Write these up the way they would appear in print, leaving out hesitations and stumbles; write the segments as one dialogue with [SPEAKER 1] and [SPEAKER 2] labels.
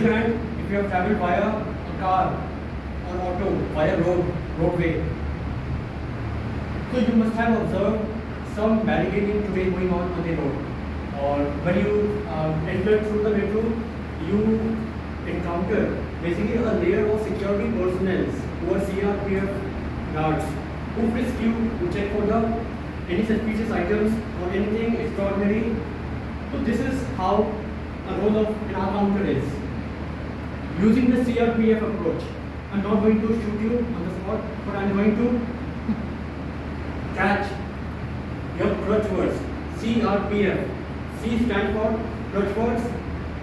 [SPEAKER 1] your hand if you have traveled via a car or auto, via roadway. So you must have observed some barricading today going on the road. Or when you enter through the metro, you encounter basically a layer of security personnel who are CRPF guards who frisk you to check for any suspicious items or anything extraordinary. So this is how a role of an counter is. Using the CRPF approach, I'm not going to shoot you on the spot, but I'm going to catch your crutch words. CRPF. C stands for crutch words,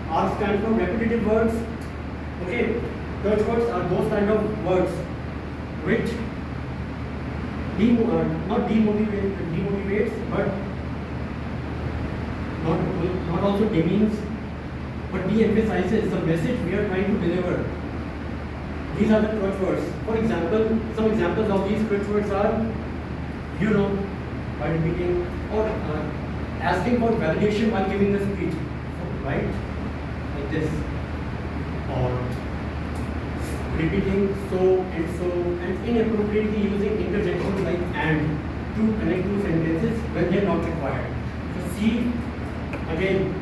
[SPEAKER 1] R stands for repetitive words. Okay, crutch words are those kind of words which not demotivates, but not also demeans, but de-emphasizes the message we are trying to deliver. These are the crutch words. For example, some examples of these crutch words are, you know, by repeating, or asking for validation while giving a speech, right? Like this, or repeating so, and inappropriately using interjections like and to connect two sentences when they are not required. So see, again,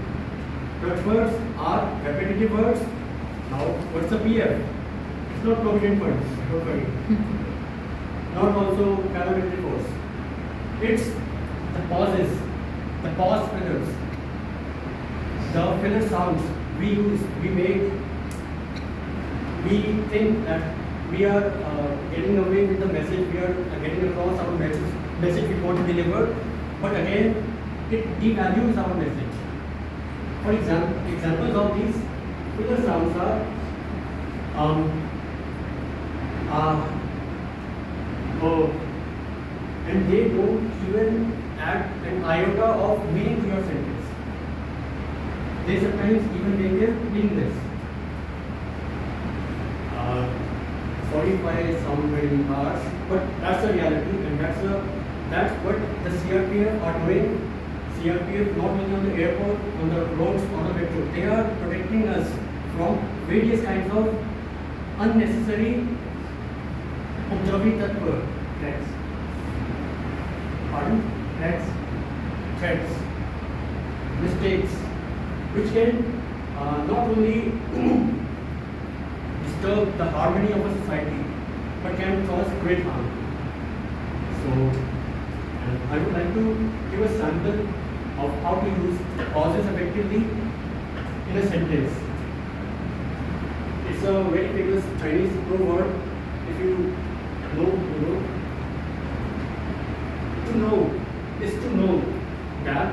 [SPEAKER 1] crutch words are repetitive words. Now, what's the PF? It's not provident words, don't worry. Not also paramilitary force. It's the pauses, the pause fillers, the filler sounds we use, we make. We think that we are getting away with the message, we are getting across our message we want to deliver, but again, it devalues our message. For example, examples of these filler sounds are oh, and they don't even add an iota of meaning to your sentence. They sometimes even make it meaningless. Sorry if I sound very harsh, but that's the reality, and that's what the CRPF are doing. CRPF not only on the airport, on the roads, on the metro, they are protecting us from various kinds of unnecessary threats. Pardon? Threats, mistakes, which can not only disturb the harmony of a society, but can cause great harm. So, and I would like to give a sample of how to use pauses effectively in a sentence. It's a very famous Chinese proverb. If you know, you know. To know is to know that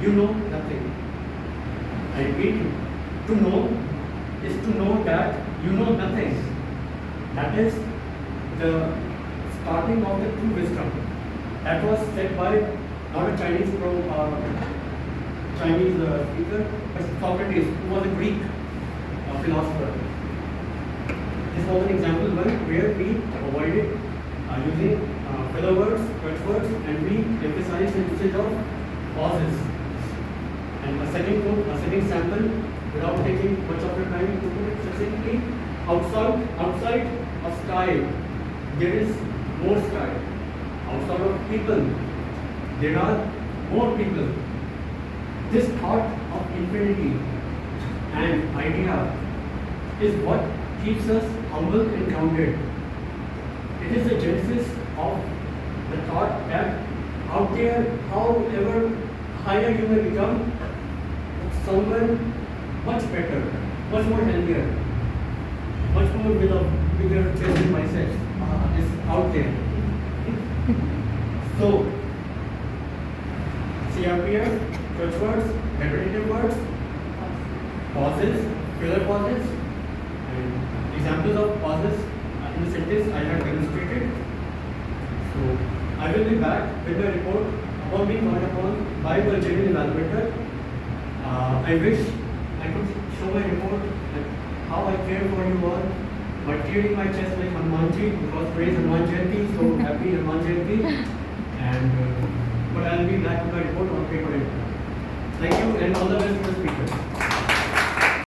[SPEAKER 1] you know nothing. I repeat, to know is to know that you know nothing. That is the starting of the true wisdom. That was said by not a Chinese speaker, but Socrates, who was a Greek philosopher. This was an example one where we avoided using filler words, crutch words, and we emphasized the usage of pauses. And a second sample, without taking much of your time to put it succinctly, outside of sky, there is more sky. Outside of people, there are more people. This thought of infinity and idea is what keeps us humble and grounded. It is the genesis of the thought that out there, however higher you may become, someone much better, much more healthier, much more with a bigger chest and biceps is out there. So, CRPF, crutch words, repetitive words, pauses, filler pauses, and examples of pauses in the sentence I have demonstrated. So, I will be back with my report upon being called upon by the genuine evaluator. I wish I could show my report that how I care for you all by tearing my chest like Hanumanji, because today is Hanuman Jayanti, so happy Hanuman Jayanti. And but I will be back with my report on paper. Thank you and all the best to the speakers.